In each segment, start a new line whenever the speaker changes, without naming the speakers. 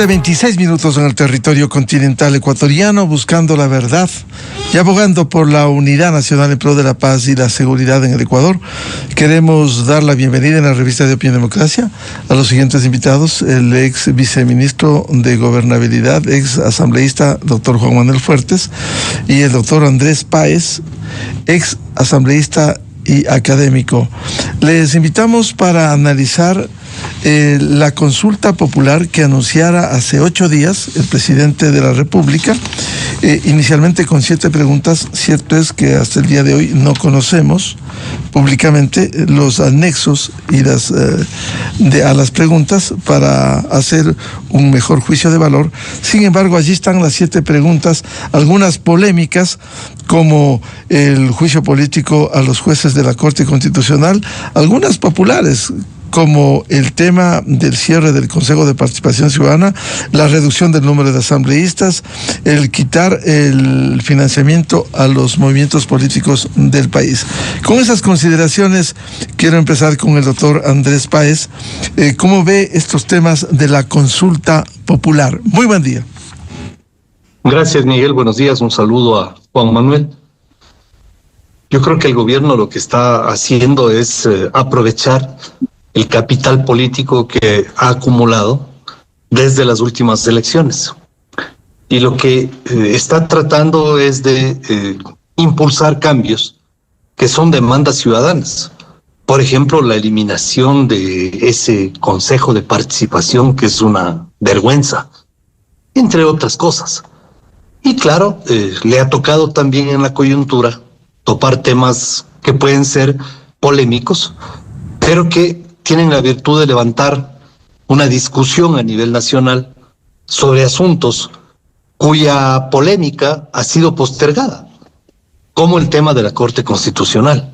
7:26 en el territorio continental ecuatoriano, buscando la verdad y abogando por la unidad nacional en pro de la paz y la seguridad en el Ecuador. Queremos dar la bienvenida en la revista de Opinión Democracia a los siguientes invitados: el ex viceministro de Gobernabilidad, ex asambleísta, doctor Juan Manuel Fuertes, y el doctor Andrés Páez, ex asambleísta y académico. Les invitamos para analizar la consulta popular que anunciara hace 8 días el presidente de la República, inicialmente con 7 preguntas. Cierto es que hasta el día de hoy no conocemos públicamente los anexos y a las preguntas para hacer un mejor juicio de valor. Sin embargo, allí están las 7 preguntas, algunas polémicas, como el juicio político a los jueces de la Corte Constitucional, algunas populares, como el tema del cierre del Consejo de Participación Ciudadana, la reducción del número de asambleístas, el quitar el financiamiento a los movimientos políticos del país. Con esas consideraciones, quiero empezar con el doctor Andrés Páez. ¿Cómo ve estos temas de la consulta popular? Muy buen día.
Gracias, Miguel. Buenos días. Un saludo a Juan Manuel. Yo creo que el gobierno lo que está haciendo es aprovechar el capital político que ha acumulado desde las últimas elecciones. Y lo que está tratando es de impulsar cambios que son demandas ciudadanas. Por ejemplo, la eliminación de ese Consejo de Participación, que es una vergüenza, entre otras cosas. Y claro, le ha tocado también en la coyuntura topar temas que pueden ser polémicos, pero que tienen la virtud de levantar una discusión a nivel nacional sobre asuntos cuya polémica ha sido postergada, como el tema de la Corte Constitucional.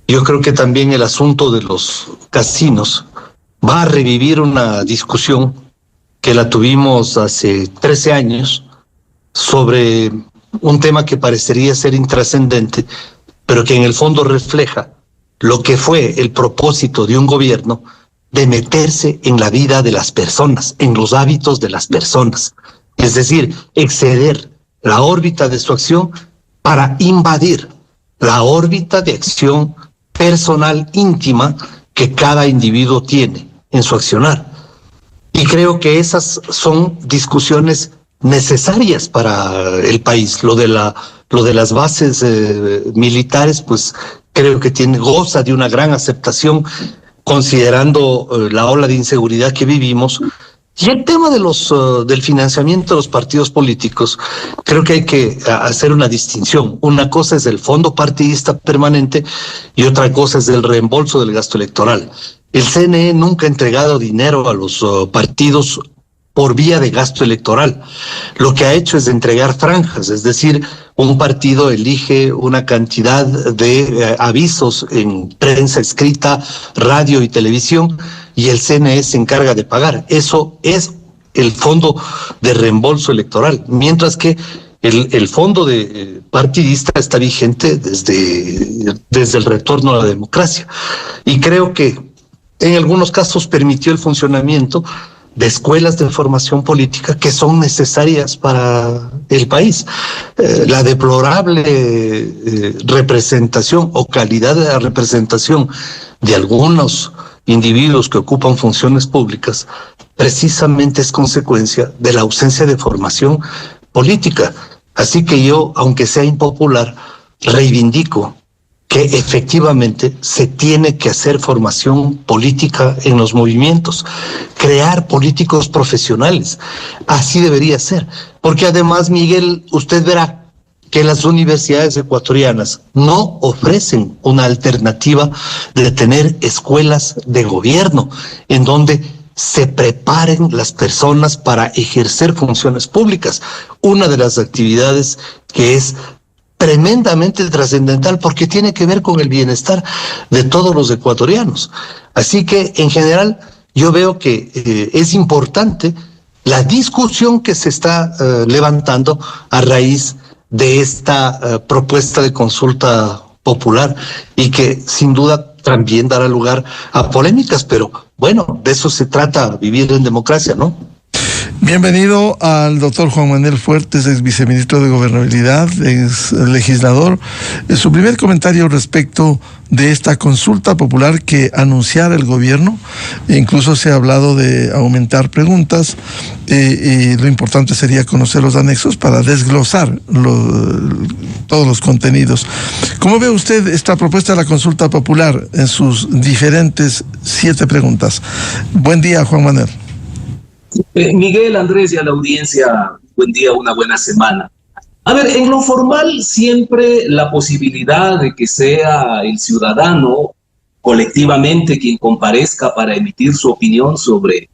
Yo creo que también el asunto de los casinos va a revivir una discusión que la tuvimos hace 13 años sobre un tema que parecería ser intrascendente, pero que en el fondo refleja lo que fue el propósito de un gobierno de meterse en la vida de las personas, en los hábitos de las personas. Es decir, exceder la órbita de su acción para invadir la órbita de acción personal íntima que cada individuo tiene en su accionar. Y creo que esas son discusiones necesarias para el país. Lo de las bases militares, pues creo que goza de una gran aceptación considerando la ola de inseguridad que vivimos. Y el tema de del financiamiento de los partidos políticos, creo que hay que hacer una distinción. Una cosa es el fondo partidista permanente y otra cosa es el reembolso del gasto electoral. El CNE nunca ha entregado dinero a los partidos por vía de gasto electoral. Lo que ha hecho es entregar franjas, es decir, un partido elige una cantidad de avisos en prensa escrita, radio y televisión, y el CNE se encarga de pagar. Eso es el fondo de reembolso electoral, mientras que el fondo de partidista está vigente desde el retorno a la democracia. Y creo que en algunos casos permitió el funcionamiento de escuelas de formación política que son necesarias para el país. La deplorable representación o calidad de la representación de algunos individuos que ocupan funciones públicas precisamente es consecuencia de la ausencia de formación política. Así que yo, aunque sea impopular, reivindico que efectivamente se tiene que hacer formación política en los movimientos, crear políticos profesionales. Así debería ser. Porque además, Miguel, usted verá que las universidades ecuatorianas no ofrecen una alternativa de tener escuelas de gobierno en donde se preparen las personas para ejercer funciones públicas. Una de las actividades que es tremendamente trascendental porque tiene que ver con el bienestar de todos los ecuatorianos. Así que, en general, yo veo que es importante la discusión que se está levantando a raíz de esta propuesta de consulta popular y que, sin duda, también dará lugar a polémicas, pero bueno, de eso se trata, vivir en democracia, ¿no?
Bienvenido al doctor Juan Manuel Fuertes, ex viceministro de Gobernabilidad, ex legislador. Su primer comentario respecto de esta consulta popular que anunciara el gobierno. Incluso se ha hablado de aumentar preguntas y lo importante sería conocer los anexos para desglosar todos los contenidos. ¿Cómo ve usted esta propuesta de la consulta popular en sus diferentes 7 preguntas? Buen día, Juan Manuel.
Miguel, Andrés y a la audiencia, buen día, una buena semana. A ver, en lo formal siempre la posibilidad de que sea el ciudadano colectivamente quien comparezca para emitir su opinión sobre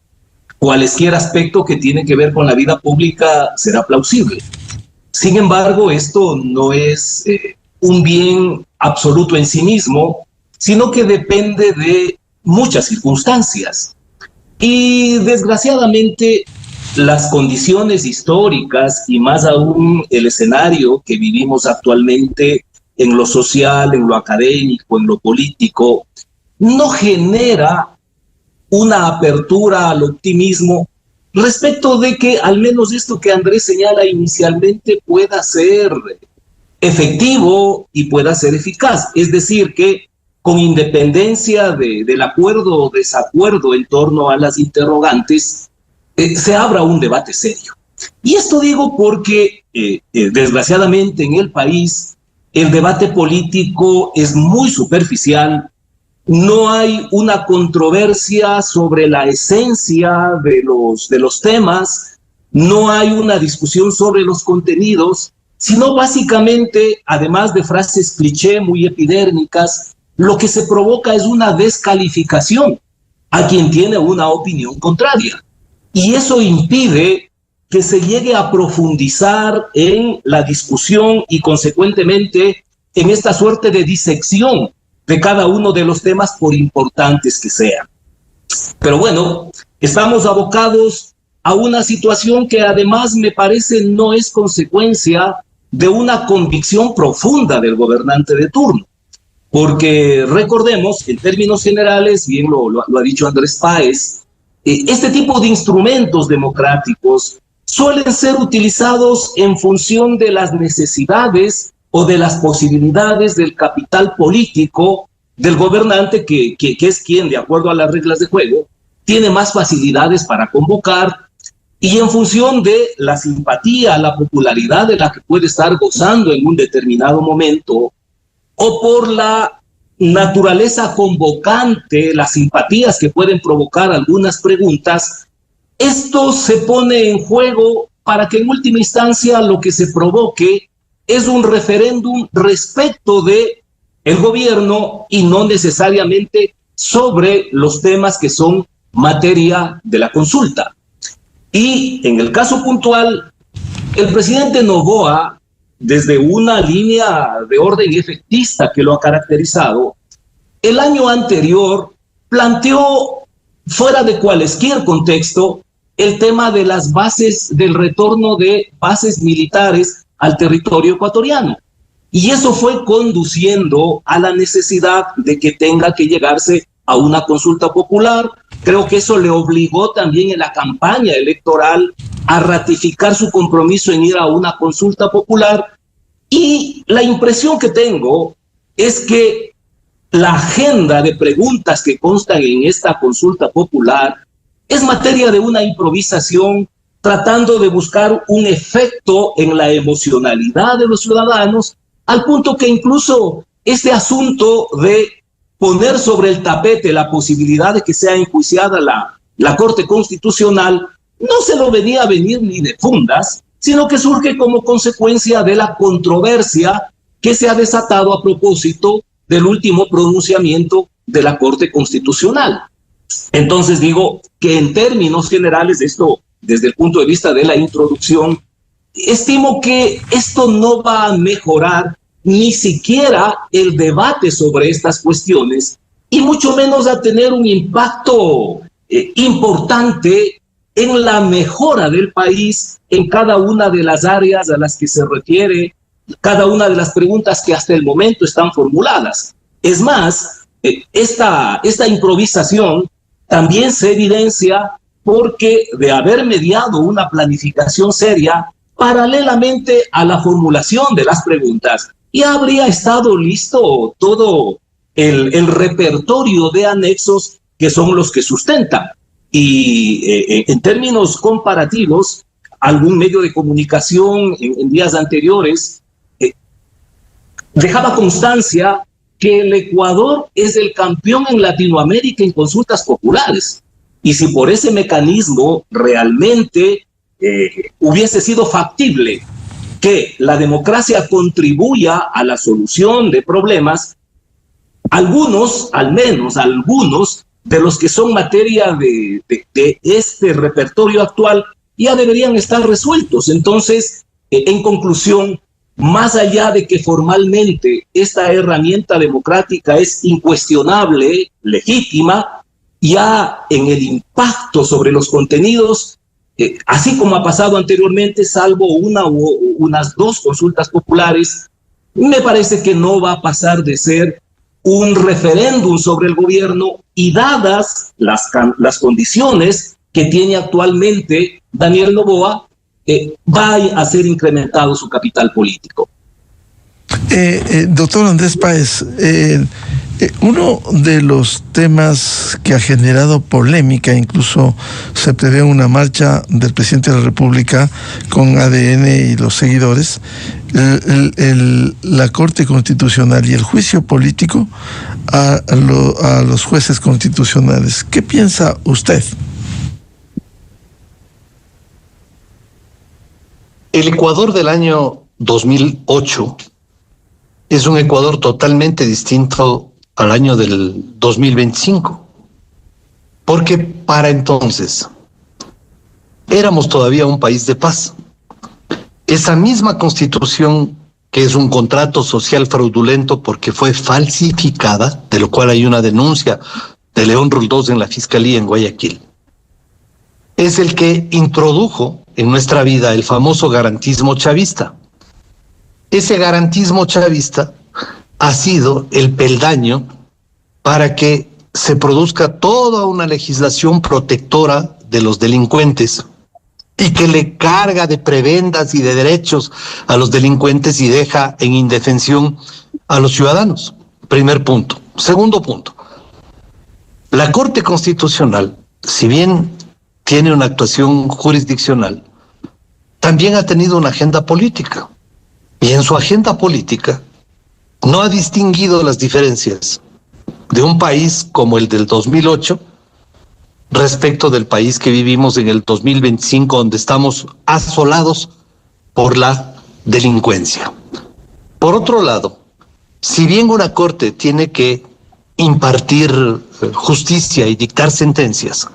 cualesquier aspecto que tiene que ver con la vida pública será plausible. Sin embargo, esto no es un bien absoluto en sí mismo, sino que depende de muchas circunstancias. Y desgraciadamente las condiciones históricas y más aún el escenario que vivimos actualmente en lo social, en lo académico, en lo político, no genera una apertura al optimismo respecto de que al menos esto que Andrés señala inicialmente pueda ser efectivo y pueda ser eficaz. Es decir, que con independencia del acuerdo o desacuerdo en torno a las interrogantes, se abra un debate serio. Y esto digo porque, desgraciadamente, en el país, el debate político es muy superficial, no hay una controversia sobre la esencia de los temas, no hay una discusión sobre los contenidos, sino básicamente, además de frases cliché muy epidérmicas, lo que se provoca es una descalificación a quien tiene una opinión contraria. Y eso impide que se llegue a profundizar en la discusión y consecuentemente en esta suerte de disección de cada uno de los temas por importantes que sean. Pero bueno, estamos abocados a una situación que además me parece no es consecuencia de una convicción profunda del gobernante de turno. Porque recordemos, en términos generales, bien lo ha dicho Andrés Páez, este tipo de instrumentos democráticos suelen ser utilizados en función de las necesidades o de las posibilidades del capital político del gobernante que es quien, de acuerdo a las reglas de juego, tiene más facilidades para convocar y en función de la simpatía, la popularidad de la que puede estar gozando en un determinado momento, o por la naturaleza convocante, las simpatías que pueden provocar algunas preguntas, esto se pone en juego para que en última instancia lo que se provoque es un referéndum respecto de el gobierno y no necesariamente sobre los temas que son materia de la consulta. Y en el caso puntual, el presidente Noboa, desde una línea de orden efectista que lo ha caracterizado, el año anterior planteó, fuera de cualquier contexto, el tema de las bases, del retorno de bases militares al territorio ecuatoriano. Y eso fue conduciendo a la necesidad de que tenga que llegarse a una consulta popular. Creo que eso le obligó también en la campaña electoral a ratificar su compromiso en ir a una consulta popular. Y la impresión que tengo es que la agenda de preguntas que constan en esta consulta popular es materia de una improvisación, tratando de buscar un efecto en la emocionalidad de los ciudadanos, al punto que incluso este asunto de poner sobre el tapete la posibilidad de que sea enjuiciada la Corte Constitucional no se lo venía a venir ni de fundas, sino que surge como consecuencia de la controversia que se ha desatado a propósito del último pronunciamiento de la Corte Constitucional. Entonces digo que en términos generales, esto desde el punto de vista de la introducción, estimo que esto no va a mejorar ni siquiera el debate sobre estas cuestiones y mucho menos a tener un impacto importante en la mejora del país en cada una de las áreas a las que se refiere cada una de las preguntas que hasta el momento están formuladas. Es más, esta improvisación también se evidencia porque de haber mediado una planificación seria paralelamente a la formulación de las preguntas, ya habría estado listo todo el repertorio de anexos que son los que sustentan. Y en términos comparativos, algún medio de comunicación en días anteriores dejaba constancia que el Ecuador es el campeón en Latinoamérica en consultas populares. Y si por ese mecanismo realmente hubiese sido factible que la democracia contribuya a la solución de problemas, algunos, al menos algunos, de los que son materia de este repertorio actual ya deberían estar resueltos. Entonces, en conclusión, más allá de que formalmente esta herramienta democrática es incuestionable, legítima, ya en el impacto sobre los contenidos, así como ha pasado anteriormente, salvo una u unas dos consultas populares, me parece que no va a pasar de ser un referéndum sobre el gobierno, y dadas las condiciones que tiene actualmente Daniel Noboa, va a ser incrementado su capital político.
Doctor Andrés Páez, uno de los temas que ha generado polémica, incluso se prevé una marcha del presidente de la República con ADN y los seguidores, la Corte Constitucional y el juicio político a los jueces constitucionales. ¿Qué piensa usted?
El Ecuador del año 2008 es un Ecuador totalmente distinto al año del 2025, porque para entonces éramos todavía un país de paz. Esa misma constitución, que es un contrato social fraudulento porque fue falsificada, de lo cual hay una denuncia de León Roldós en la Fiscalía en Guayaquil, es el que introdujo en nuestra vida el famoso garantismo chavista. Ese garantismo chavista ha sido el peldaño para que se produzca toda una legislación protectora de los delincuentes y que le carga de prebendas y de derechos a los delincuentes y deja en indefensión a los ciudadanos. Primer punto. Segundo punto. La Corte Constitucional, si bien tiene una actuación jurisdiccional, también ha tenido una agenda política. Y en su agenda política no ha distinguido las diferencias de un país como el del 2008 respecto del país que vivimos en el 2025, donde estamos asolados por la delincuencia. Por otro lado, si bien una corte tiene que impartir justicia y dictar sentencias,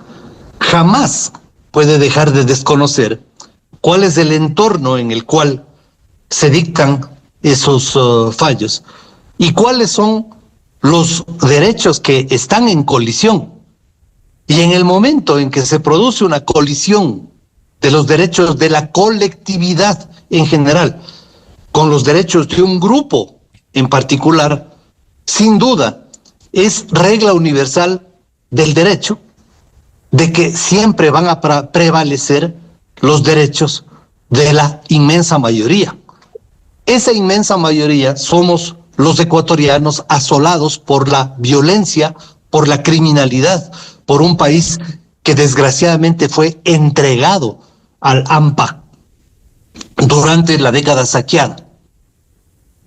jamás puede dejar de desconocer cuál es el entorno en el cual se dictan esos fallos y cuáles son los derechos que están en colisión. Y en el momento en que se produce una colisión de los derechos de la colectividad en general con los derechos de un grupo en particular, sin duda es regla universal del derecho de que siempre van a prevalecer los derechos de la inmensa mayoría. Esa inmensa mayoría somos los ecuatorianos asolados por la violencia, por la criminalidad, por un país que desgraciadamente fue entregado al AMPA durante la década saqueada.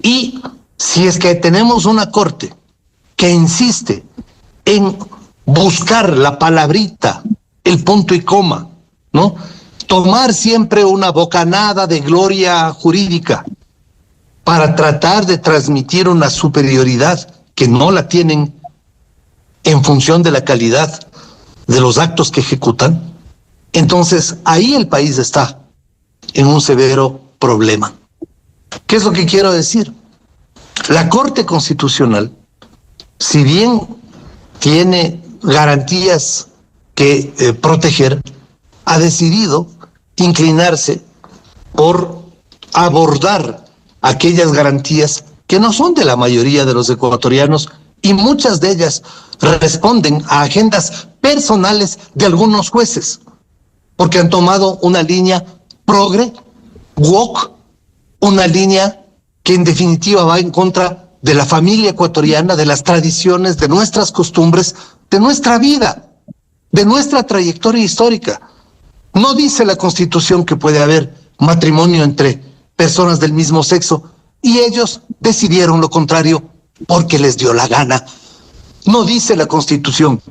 Y si es que tenemos una corte que insiste en buscar la palabrita, el punto y coma, ¿no? Tomar siempre una bocanada de gloria jurídica para tratar de transmitir una superioridad que no la tienen en función de la calidad de los actos que ejecutan, entonces ahí el país está en un severo problema. ¿Qué es lo que quiero decir? La Corte Constitucional, si bien tiene garantías que proteger, ha decidido inclinarse por abordar aquellas garantías que no son de la mayoría de los ecuatorianos, y muchas de ellas responden a agendas personales de algunos jueces. porque han tomado una línea progre, woke, una línea que en definitiva va en contra de la familia ecuatoriana, de las tradiciones, de nuestras costumbres, de nuestra vida, de nuestra trayectoria histórica. No dice la Constitución que puede haber matrimonio entre personas del mismo sexo, y ellos decidieron lo contrario porque les dio la gana. No dice la Constitución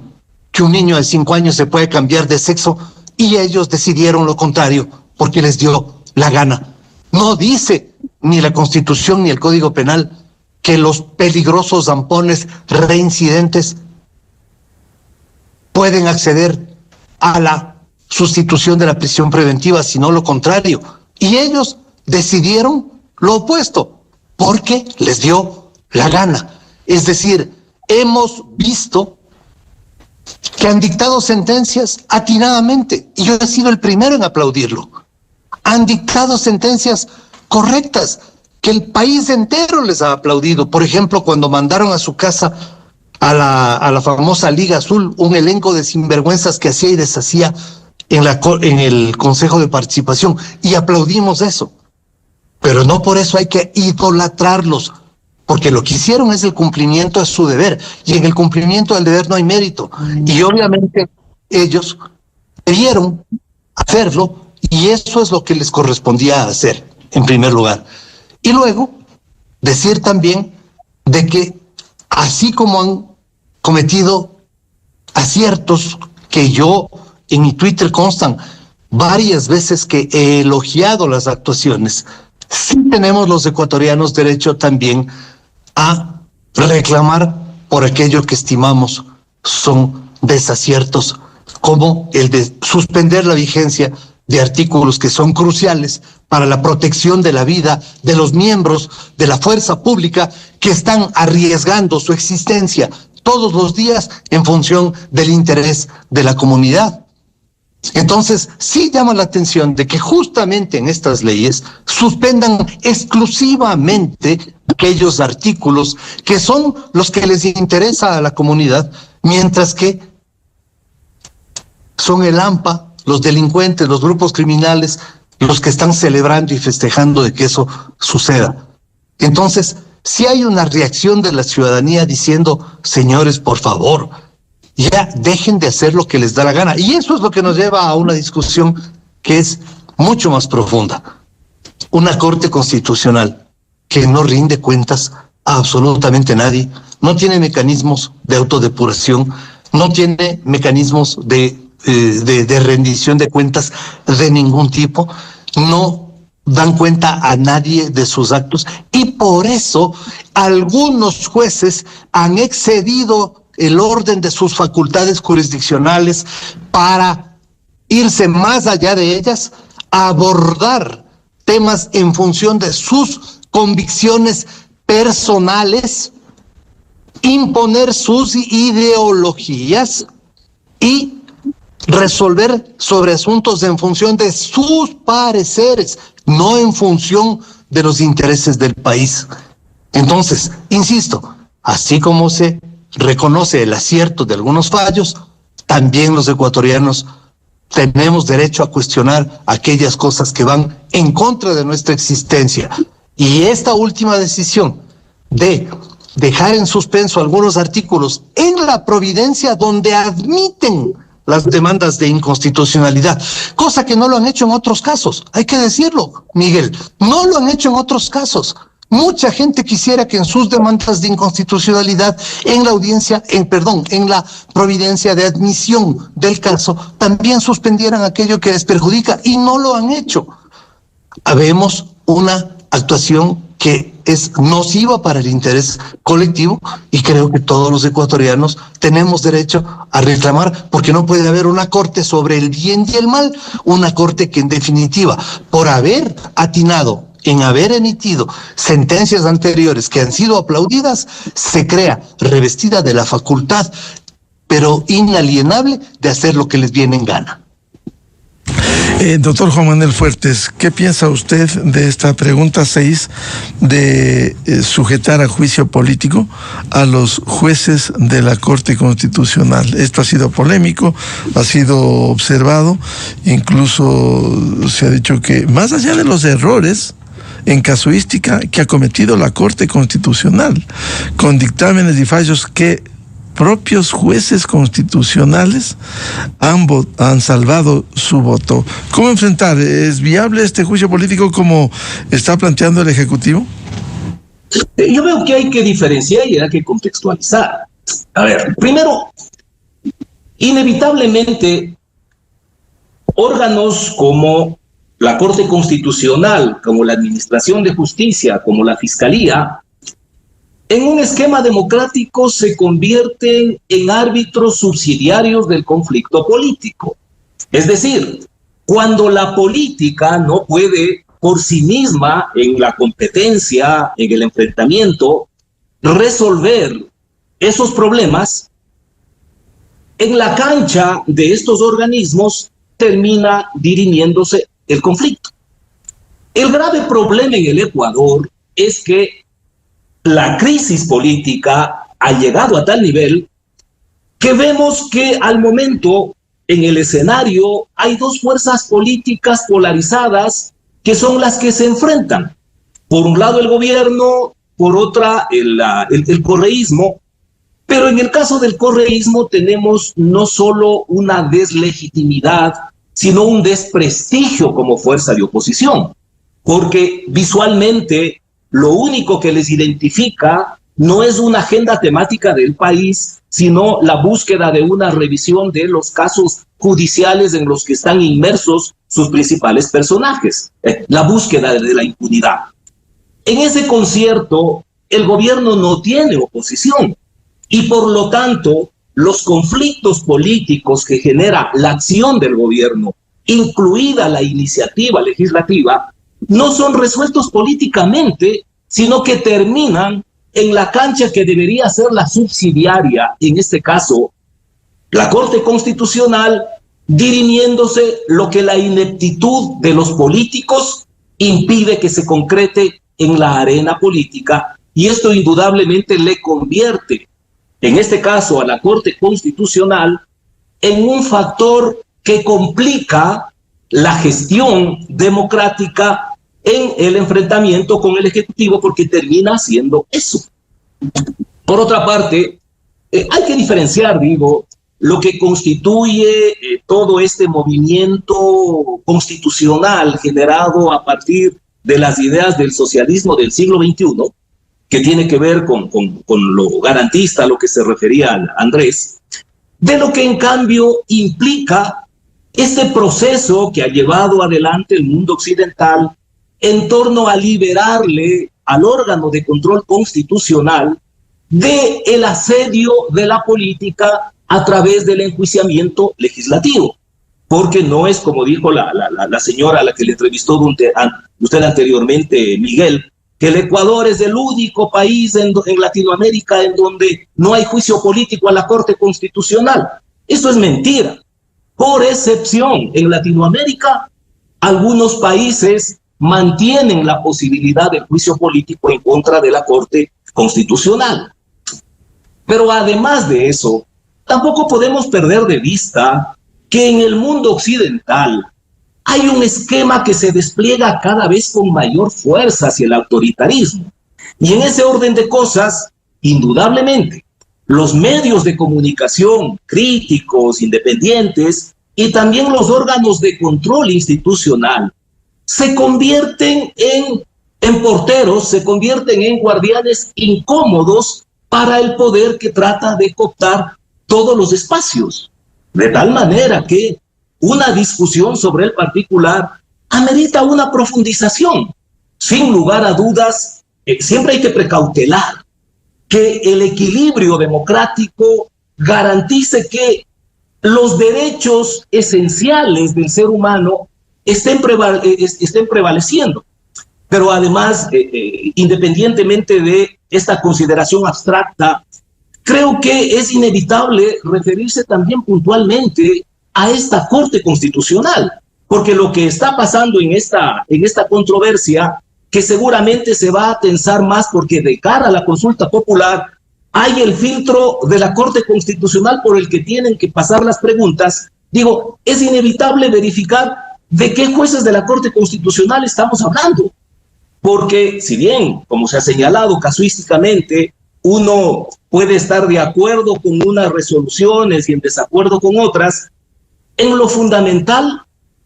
que un niño de 5 años se puede cambiar de sexo, y ellos decidieron lo contrario porque les dio la gana. No dice ni la Constitución ni el Código Penal que los peligrosos zampones reincidentes pueden acceder a la sustitución de la prisión preventiva, sino lo contrario. Y ellos decidieron lo opuesto, porque les dio la gana. Es decir, hemos visto que han dictado sentencias atinadamente, y yo he sido el primero en aplaudirlo. Han dictado sentencias correctas, que el país entero les ha aplaudido. Por ejemplo, cuando mandaron a su casa a la famosa Liga Azul, un elenco de sinvergüenzas que hacía y deshacía en el Consejo de Participación, y aplaudimos eso. Pero no por eso hay que idolatrarlos, porque lo que hicieron es el cumplimiento de su deber, y en el cumplimiento del deber no hay mérito. Y obviamente ellos debieron hacerlo, y eso es lo que les correspondía hacer, en primer lugar. Y luego, decir también de que así como han cometido aciertos que yo en mi Twitter constan varias veces que he elogiado las actuaciones, sí tenemos los ecuatorianos derecho también a reclamar por aquello que estimamos son desaciertos, como el de suspender la vigencia de artículos que son cruciales para la protección de la vida de los miembros de la fuerza pública que están arriesgando su existencia todos los días en función del interés de la comunidad. Entonces, sí llama la atención de que justamente en estas leyes suspendan exclusivamente aquellos artículos que son los que les interesa a la comunidad, mientras que son el AMPA, los delincuentes, los grupos criminales, los que están celebrando y festejando de que eso suceda. Entonces, si hay una reacción de la ciudadanía diciendo, señores, por favor, ya dejen de hacer lo que les da la gana. Y eso es lo que nos lleva a una discusión que es mucho más profunda. Una Corte Constitucional que no rinde cuentas a absolutamente nadie, no tiene mecanismos de autodepuración, no tiene mecanismos de rendición de cuentas de ningún tipo, no dan cuenta a nadie de sus actos, y por eso algunos jueces han excedido el orden de sus facultades jurisdiccionales para irse más allá de ellas, a abordar temas en función de sus convicciones personales, imponer sus ideologías y resolver sobre asuntos en función de sus pareceres, no en función de los intereses del país. Entonces, insisto, así como se reconoce el acierto de algunos fallos, también los ecuatorianos tenemos derecho a cuestionar aquellas cosas que van en contra de nuestra existencia. Y esta última decisión de dejar en suspenso algunos artículos en la providencia donde admiten las demandas de inconstitucionalidad, cosa que no lo han hecho en otros casos, hay que decirlo, Miguel, no lo han hecho en otros casos. Mucha gente quisiera que en sus demandas de inconstitucionalidad, en la providencia de admisión del caso, también suspendieran aquello que les perjudica, y no lo han hecho. Habemos una actuación que es nociva para el interés colectivo, y creo que todos los ecuatorianos tenemos derecho a reclamar, porque no puede haber una corte sobre el bien y el mal, una corte que en definitiva, por haber atinado en haber emitido sentencias anteriores que han sido aplaudidas, se crea revestida de la facultad, pero inalienable, de hacer lo que les viene en gana.
Doctor Juan Manuel Fuertes, ¿qué piensa usted de esta pregunta 6 de sujetar a juicio político a los jueces de la Corte Constitucional? Esto ha sido polémico, ha sido observado, incluso se ha dicho que más allá de los errores en casuística que ha cometido la Corte Constitucional, con dictámenes y fallos que propios jueces constitucionales han salvado su voto. ¿Cómo enfrentar? ¿Es viable este juicio político como está planteando el Ejecutivo?
Yo veo que hay que diferenciar y hay que contextualizar. A ver, primero, inevitablemente, órganos como la Corte Constitucional, como la Administración de Justicia, como la Fiscalía, en un esquema democrático se convierten en árbitros subsidiarios del conflicto político. Es decir, cuando la política no puede por sí misma, en la competencia, en el enfrentamiento, resolver esos problemas, en la cancha de estos organismos termina dirimiéndose el conflicto. El grave problema en el Ecuador es que la crisis política ha llegado a tal nivel que vemos que al momento en el escenario hay dos fuerzas políticas polarizadas que son las que se enfrentan. Por un lado el gobierno, por otra el correísmo, pero en el caso del correísmo tenemos no solo una deslegitimidad, sino un desprestigio como fuerza de oposición, porque visualmente lo único que les identifica no es una agenda temática del país, sino la búsqueda de una revisión de los casos judiciales en los que están inmersos sus principales personajes, la búsqueda de la impunidad. En ese concierto, el gobierno no tiene oposición y por lo tanto, los conflictos políticos que genera la acción del gobierno, incluida la iniciativa legislativa, no son resueltos políticamente, sino que terminan en la cancha que debería ser la subsidiaria, en este caso, la Corte Constitucional, dirimiéndose lo que la ineptitud de los políticos impide que se concrete en la arena política, y esto indudablemente le convierte, en este caso a la Corte Constitucional, en un factor que complica la gestión democrática en el enfrentamiento con el Ejecutivo, porque termina haciendo eso. Por otra parte, hay que diferenciar, lo que constituye todo este movimiento constitucional generado a partir de las ideas del socialismo del siglo XXI, que tiene que ver con lo garantista, a lo que se refería Andrés, de lo que en cambio implica este proceso que ha llevado adelante el mundo occidental en torno a liberarle al órgano de control constitucional del asedio de la política a través del enjuiciamiento legislativo. Porque no es como dijo la señora a la que le entrevistó usted anteriormente, Miguel, que el Ecuador es el único país en Latinoamérica en donde no hay juicio político a la Corte Constitucional. Eso es mentira. Por excepción, en Latinoamérica, algunos países mantienen la posibilidad de juicio político en contra de la Corte Constitucional. Pero además de eso, tampoco podemos perder de vista que en el mundo occidental hay un esquema que se despliega cada vez con mayor fuerza hacia el autoritarismo. Y en ese orden de cosas, indudablemente, los medios de comunicación críticos, independientes, y también los órganos de control institucional se convierten en porteros, se convierten en guardianes incómodos para el poder que trata de cooptar todos los espacios. De tal manera que una discusión sobre el particular amerita una profundización. Sin lugar a dudas, siempre hay que precautelar que el equilibrio democrático garantice que los derechos esenciales del ser humano estén prevaleciendo. Pero además, independientemente de esta consideración abstracta, creo que es inevitable referirse también puntualmente a esta Corte Constitucional, porque lo que está pasando en esta controversia, que seguramente se va a tensar más porque de cara a la consulta popular hay el filtro de la Corte Constitucional por el que tienen que pasar las preguntas. Digo, es inevitable verificar de qué jueces de la Corte Constitucional estamos hablando, porque si bien, como se ha señalado casuísticamente, uno puede estar de acuerdo con unas resoluciones y en desacuerdo con otras, en lo fundamental,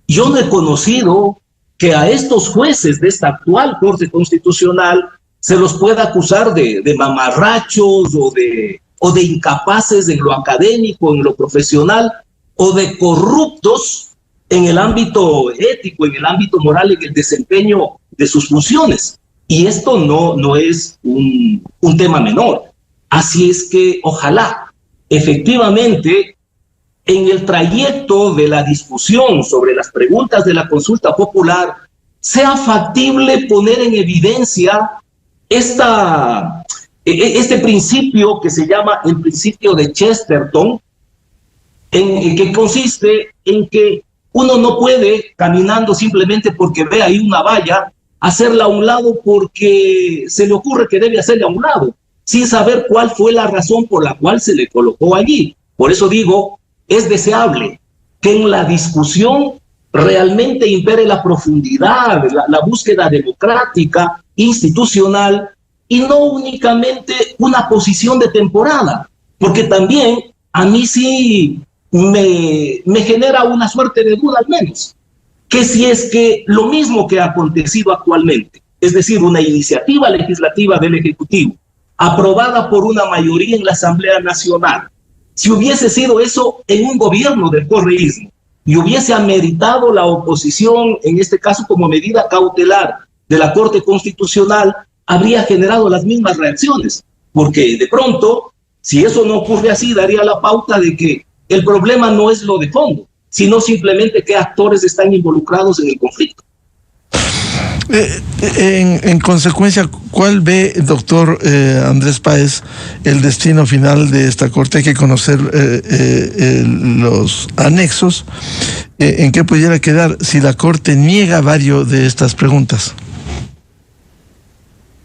yo no he conocido que a estos jueces de esta actual Corte Constitucional se los pueda acusar de mamarrachos o de incapaces en lo académico, en lo profesional, o de corruptos en el ámbito ético, en el ámbito moral, en el desempeño de sus funciones. Y esto no es un tema menor. Así es que ojalá efectivamente en el trayecto de la discusión sobre las preguntas de la consulta popular sea factible poner en evidencia este principio que se llama el principio de Chesterton, en que consiste en que uno no puede, caminando simplemente porque ve ahí una valla, hacerla a un lado porque se le ocurre que debe hacerla a un lado, sin saber cuál fue la razón por la cual se le colocó allí. Por eso digo, es deseable que en la discusión realmente impere la profundidad, la búsqueda democrática, institucional, y no únicamente una posición de temporada, porque también a mí sí me genera una suerte de duda al menos, que si es que lo mismo que ha acontecido actualmente, es decir, una iniciativa legislativa del Ejecutivo, aprobada por una mayoría en la Asamblea Nacional, si hubiese sido eso en un gobierno del correísmo y hubiese ameritado la oposición, en este caso como medida cautelar de la Corte Constitucional, habría generado las mismas reacciones, porque de pronto, si eso no ocurre así, daría la pauta de que el problema no es lo de fondo, sino simplemente qué actores están involucrados en el conflicto.
En consecuencia, ¿cuál ve, doctor Andrés Páez, el destino final de esta Corte? Hay que conocer los anexos. ¿En qué pudiera quedar si la Corte niega varios de estas preguntas?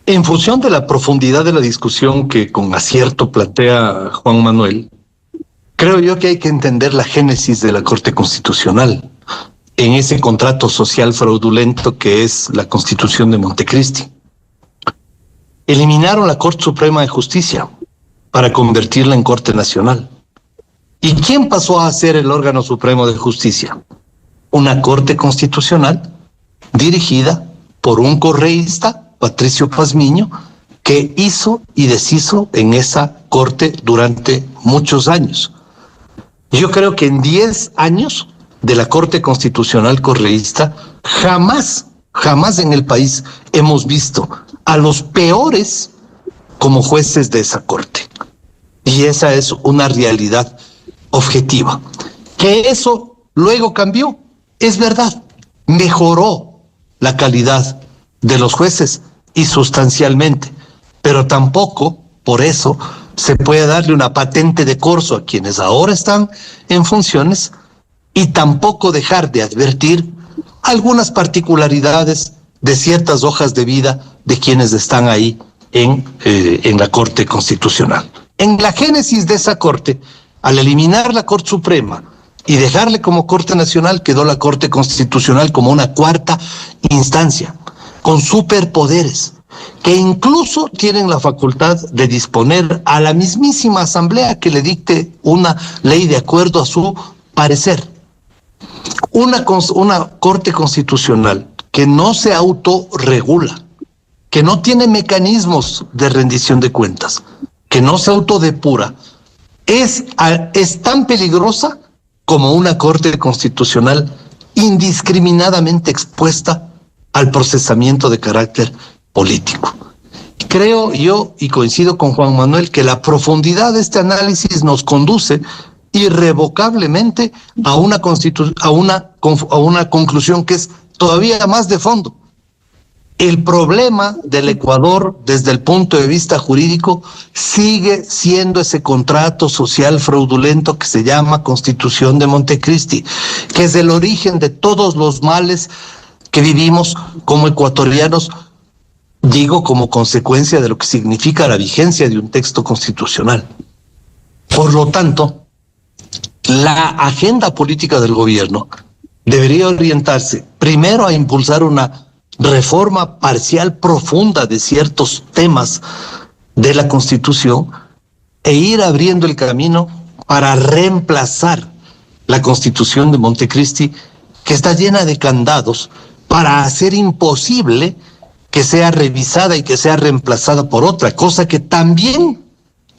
En función de la profundidad de la discusión que con acierto plantea Juan Manuel, creo yo que hay que entender la génesis de la Corte Constitucional en ese contrato social fraudulento que es la Constitución de Montecristi. Eliminaron la Corte Suprema de Justicia para convertirla en Corte Nacional. ¿Y quién pasó a ser el órgano supremo de justicia? Una Corte Constitucional dirigida por un correísta, Patricio Pazmiño, que hizo y deshizo en esa Corte durante muchos años. Yo creo que en 10 años de la Corte Constitucional correísta, jamás en el país hemos visto a los peores como jueces de esa Corte. Y esa es una realidad objetiva. Que eso luego cambió, es verdad, mejoró la calidad de los jueces y sustancialmente, pero tampoco por eso se puede darle una patente de corso a quienes ahora están en funciones y tampoco dejar de advertir algunas particularidades de ciertas hojas de vida de quienes están ahí en la Corte Constitucional. En la génesis de esa Corte, al eliminar la Corte Suprema y dejarle como Corte Nacional, quedó la Corte Constitucional como una cuarta instancia, con superpoderes, que incluso tienen la facultad de disponer a la mismísima Asamblea que le dicte una ley de acuerdo a su parecer. Una Corte Constitucional que no se autorregula, que no tiene mecanismos de rendición de cuentas, que no se autodepura, es tan peligrosa como una Corte Constitucional indiscriminadamente expuesta al procesamiento de carácter político. Creo yo, y coincido con Juan Manuel, que la profundidad de este análisis nos conduce irrevocablemente a una conclusión que es todavía más de fondo. El problema del Ecuador desde el punto de vista jurídico sigue siendo ese contrato social fraudulento que se llama Constitución de Montecristi, que es el origen de todos los males que vivimos como ecuatorianos, digo como consecuencia de lo que significa la vigencia de un texto constitucional. Por lo tanto, la agenda política del gobierno debería orientarse primero a impulsar una reforma parcial profunda de ciertos temas de la Constitución e ir abriendo el camino para reemplazar la Constitución de Montecristi, que está llena de candados, para hacer imposible que sea revisada y que sea reemplazada por otra cosa que también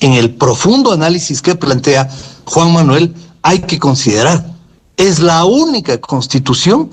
en el profundo análisis que plantea Juan Manuel hay que considerar. Es la única Constitución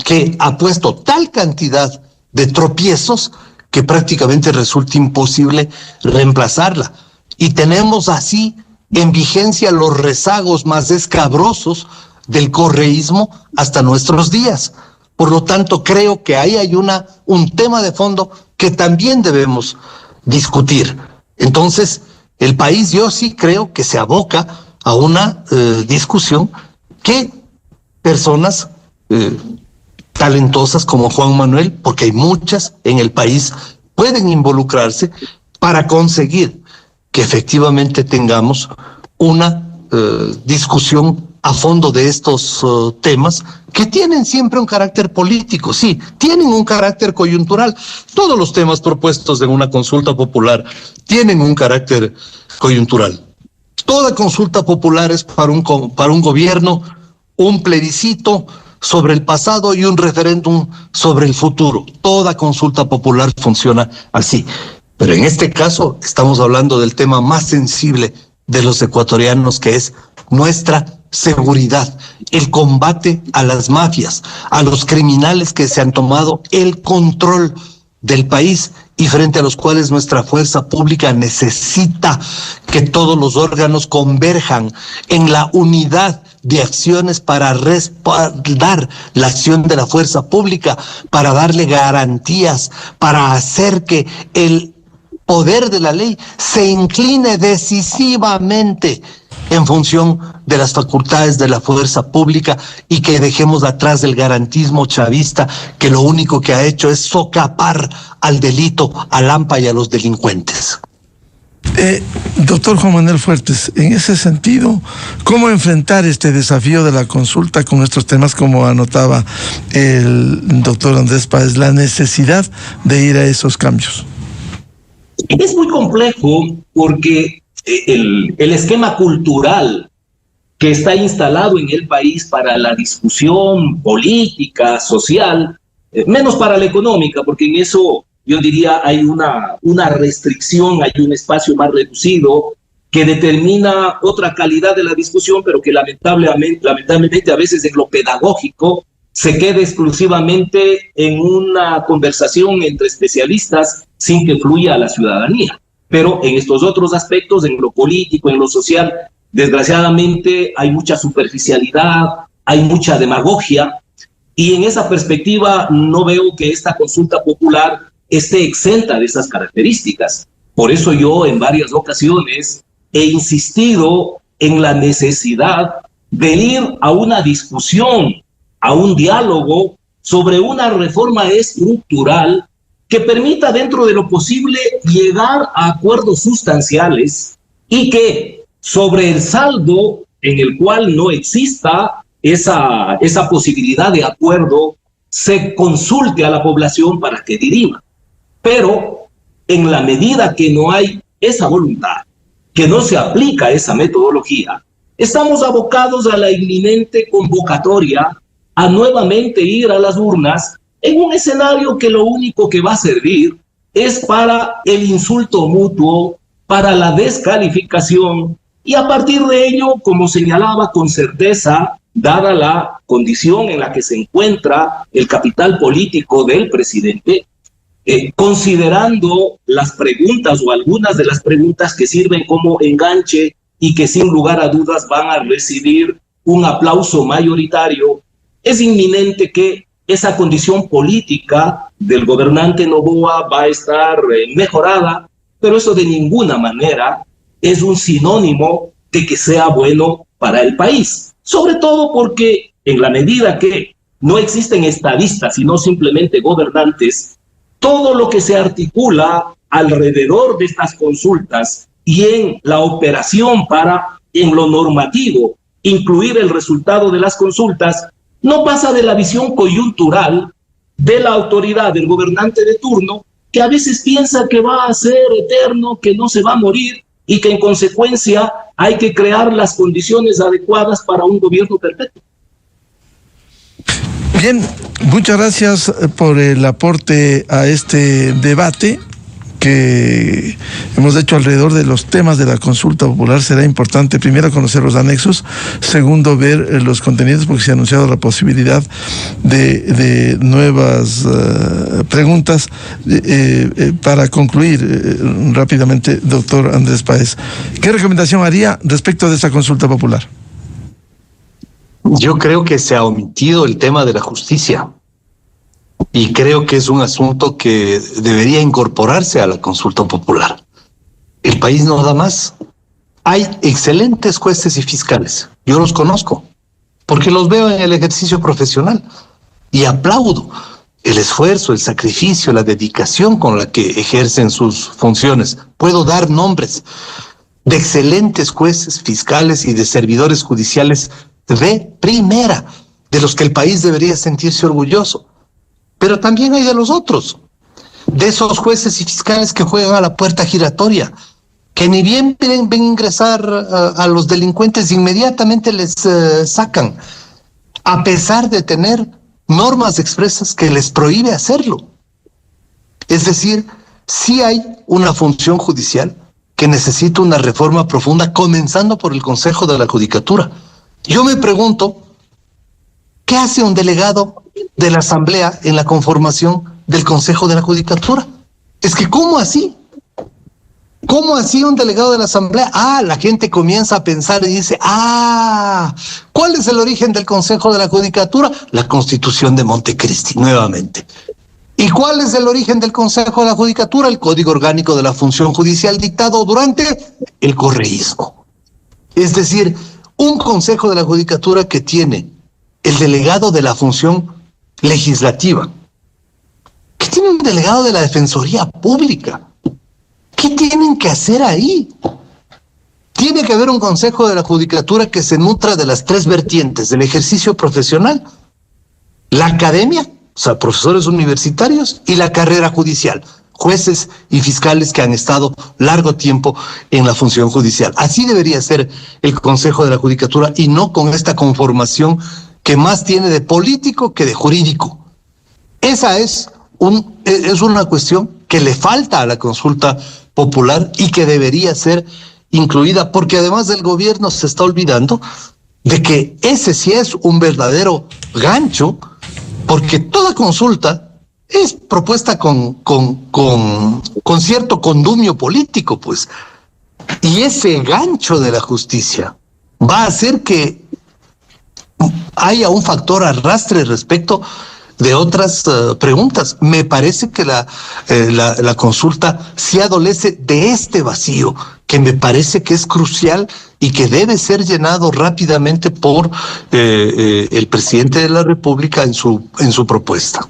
que ha puesto tal cantidad de tropiezos que prácticamente resulta imposible reemplazarla. Y tenemos así en vigencia los rezagos más escabrosos del correísmo hasta nuestros días. Por lo tanto, creo que ahí hay un tema de fondo que también debemos discutir. Entonces, el país, yo sí creo que se aboca a una discusión que personas talentosas como Juan Manuel, porque hay muchas en el país, pueden involucrarse para conseguir que efectivamente tengamos una discusión a fondo de estos temas que tienen siempre un carácter político, sí, tienen un carácter coyuntural. Todos los temas propuestos en una consulta popular tienen un carácter coyuntural. Toda consulta popular es para un gobierno, un plebiscito sobre el pasado y un referéndum sobre el futuro. Toda consulta popular funciona así. Pero en este caso estamos hablando del tema más sensible de los ecuatorianos, que es nuestra seguridad, el combate a las mafias, a los criminales que se han tomado el control del país y frente a los cuales nuestra fuerza pública necesita que todos los órganos converjan en la unidad de acciones para respaldar la acción de la fuerza pública, para darle garantías, para hacer que el poder de la ley se incline decisivamente en función de las facultades de la fuerza pública y que dejemos atrás el garantismo chavista, que lo único que ha hecho es socapar al delito, al AMPA y a los delincuentes.
Doctor Juan Manuel Fuertes, en ese sentido, ¿cómo enfrentar este desafío de la consulta con estos temas, como anotaba el doctor Andrés Páez, la necesidad de ir a esos cambios?
Es muy complejo porque el esquema cultural que está instalado en el país para la discusión política, social, menos para la económica, porque en eso yo diría hay una restricción, hay un espacio más reducido que determina otra calidad de la discusión, pero que lamentablemente a veces en lo pedagógico se queda exclusivamente en una conversación entre especialistas sin que fluya a la ciudadanía. Pero en estos otros aspectos, en lo político, en lo social, desgraciadamente hay mucha superficialidad, hay mucha demagogia, y en esa perspectiva no veo que esta consulta popular esté exenta de esas características. Por eso yo en varias ocasiones he insistido en la necesidad de ir a una discusión, a un diálogo sobre una reforma estructural que permita dentro de lo posible llegar a acuerdos sustanciales y que sobre el saldo en el cual no exista esa posibilidad de acuerdo se consulte a la población para que dirima. Pero en la medida que no hay esa voluntad, que no se aplica esa metodología, estamos abocados a la inminente convocatoria a nuevamente ir a las urnas en un escenario que lo único que va a servir es para el insulto mutuo, para la descalificación, y a partir de ello, como señalaba con certeza, dada la condición en la que se encuentra el capital político del presidente, considerando las preguntas o algunas de las preguntas que sirven como enganche y que sin lugar a dudas van a recibir un aplauso mayoritario, es inminente que esa condición política del gobernante Noboa va a estar mejorada, pero eso de ninguna manera es un sinónimo de que sea bueno para el país. Sobre todo porque en la medida que no existen estadistas, sino simplemente gobernantes, todo lo que se articula alrededor de estas consultas y en la operación para, en lo normativo, incluir el resultado de las consultas, no pasa de la visión coyuntural de la autoridad del gobernante de turno, que a veces piensa que va a ser eterno, que no se va a morir y que en consecuencia hay que crear las condiciones adecuadas para un gobierno perpetuo.
Bien, muchas gracias por el aporte a este debate que hemos hecho alrededor de los temas de la consulta popular. Será importante, primero, conocer los anexos, segundo, ver los contenidos, porque se ha anunciado la posibilidad de nuevas preguntas. Para concluir rápidamente, doctor Andrés Páez, ¿qué recomendación haría respecto de esta consulta popular?
Yo creo que se ha omitido el tema de la justicia. Y creo que es un asunto que debería incorporarse a la consulta popular. El país no da más. Hay excelentes jueces y fiscales. Yo los conozco, porque los veo en el ejercicio profesional. Y aplaudo el esfuerzo, el sacrificio, la dedicación con la que ejercen sus funciones. Puedo dar nombres de excelentes jueces, fiscales y de servidores judiciales de primera, de los que el país debería sentirse orgulloso. Pero también hay de los otros, de esos jueces y fiscales que juegan a la puerta giratoria, que ni bien ven ingresar a los delincuentes, inmediatamente les sacan, a pesar de tener normas expresas que les prohíbe hacerlo. Es decir, sí hay una función judicial que necesita una reforma profunda, comenzando por el Consejo de la Judicatura. Yo me pregunto, ¿qué hace un delegado de la Asamblea en la conformación del Consejo de la Judicatura? Es que, ¿cómo así? ¿Cómo así un delegado de la Asamblea? La gente comienza a pensar y dice, ¿cuál es el origen del Consejo de la Judicatura? La Constitución de Montecristi, nuevamente. ¿Y cuál es el origen del Consejo de la Judicatura? El Código Orgánico de la Función Judicial dictado durante el correísmo. Es decir, un Consejo de la Judicatura que tiene el delegado de la función legislativa, que tiene un delegado de la Defensoría Pública. ¿Qué tienen que hacer ahí? Tiene que haber un Consejo de la Judicatura que se nutra de las tres vertientes del ejercicio profesional: la academia, o sea, profesores universitarios, y la carrera judicial, jueces y fiscales que han estado largo tiempo en la función judicial. Así debería ser el Consejo de la Judicatura, y no con esta conformación que más tiene de político que de jurídico. Esa es una cuestión que le falta a la consulta popular y que debería ser incluida, porque además el gobierno se está olvidando de que ese sí es un verdadero gancho, porque toda consulta es propuesta con cierto condumio político, pues. Y ese gancho de la justicia va a hacer que haya un factor arrastre respecto de otras preguntas. Me parece que la consulta sí adolece de este vacío, que me parece que es crucial y que debe ser llenado rápidamente por el presidente de la República en su propuesta.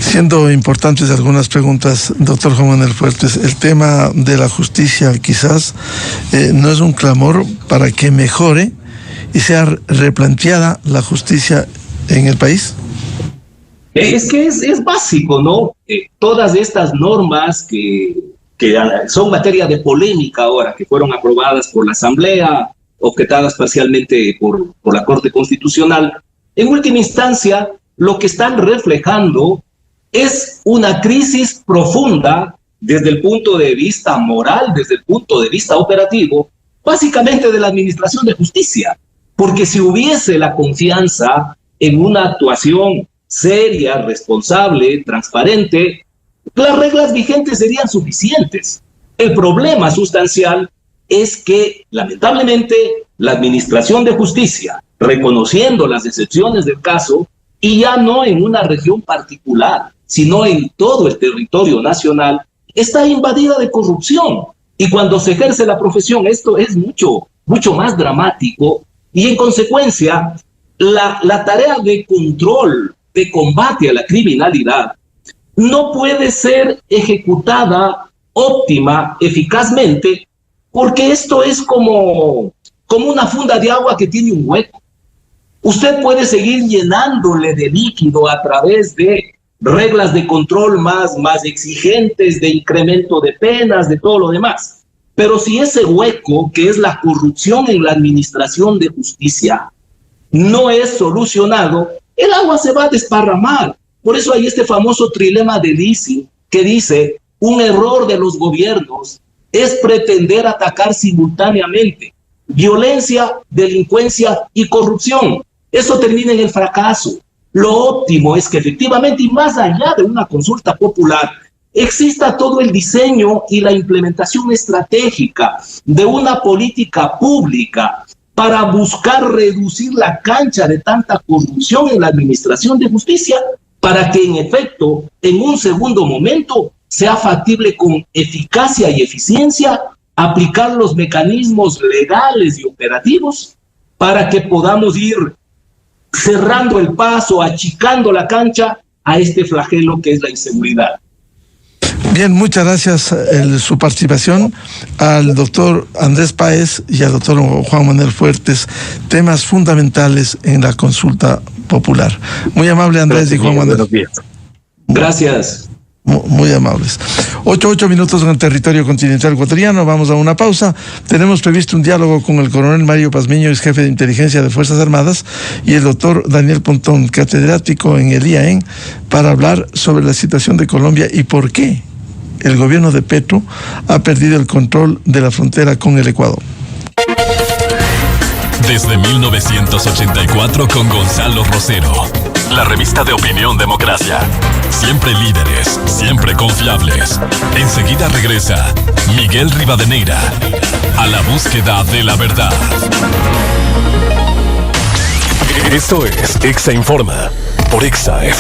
Siendo importantes algunas preguntas, doctor Juan Manuel Fuertes, el tema de la justicia quizás no es un clamor para que mejore y sea replanteada la justicia en el país.
Es que es básico, ¿no? Todas estas normas que son materia de polémica ahora, que fueron aprobadas por la Asamblea, objetadas parcialmente por la Corte Constitucional, en última instancia, lo que están reflejando es una crisis profunda desde el punto de vista moral, desde el punto de vista operativo, básicamente de la administración de justicia. Porque si hubiese la confianza en una actuación seria, responsable, transparente, las reglas vigentes serían suficientes. El problema sustancial es que, lamentablemente, la administración de justicia, reconociendo las excepciones del caso, y ya no en una región particular, sino en todo el territorio nacional, está invadida de corrupción. Y cuando se ejerce la profesión, esto es mucho más dramático, y en consecuencia, la tarea de control, de combate a la criminalidad, no puede ser ejecutada óptima, eficazmente, porque esto es como una funda de agua que tiene un hueco. Usted puede seguir llenándole de líquido a través de reglas de control más exigentes, de incremento de penas, de todo lo demás. Pero si ese hueco, que es la corrupción en la administración de justicia, no es solucionado, el agua se va a desparramar. Por eso hay este famoso trilema de Lisi que dice: un error de los gobiernos es pretender atacar simultáneamente violencia, delincuencia y corrupción. Eso termina en el fracaso. Lo óptimo es que efectivamente, y más allá de una consulta popular, exista todo el diseño y la implementación estratégica de una política pública para buscar reducir la cancha de tanta corrupción en la administración de justicia, para que en efecto, en un segundo momento, sea factible con eficacia y eficiencia aplicar los mecanismos legales y operativos para que podamos ir cerrando el paso, achicando la cancha a este flagelo que es la inseguridad.
Bien, muchas gracias su participación al doctor Andrés Páez y al doctor Juan Manuel Fuertes, temas fundamentales en la consulta popular. Muy amable, Andrés y Juan Manuel.
Gracias.
Muy amables. 8 minutos en el territorio continental ecuatoriano. Vamos a una pausa. Tenemos previsto un diálogo con el coronel Mario Pazmiño, ex jefe de inteligencia de Fuerzas Armadas, y el doctor Daniel Pontón, catedrático en el IAEN, para hablar sobre la situación de Colombia y por qué el gobierno de Petro ha perdido el control de la frontera con el Ecuador.
Desde 1984 con Gonzalo Rosero, la revista de opinión Democracia. Siempre líderes, siempre confiables. Enseguida regresa Miguel Rivadeneira a la búsqueda de la verdad. Esto es Exa Informa por Exa FM.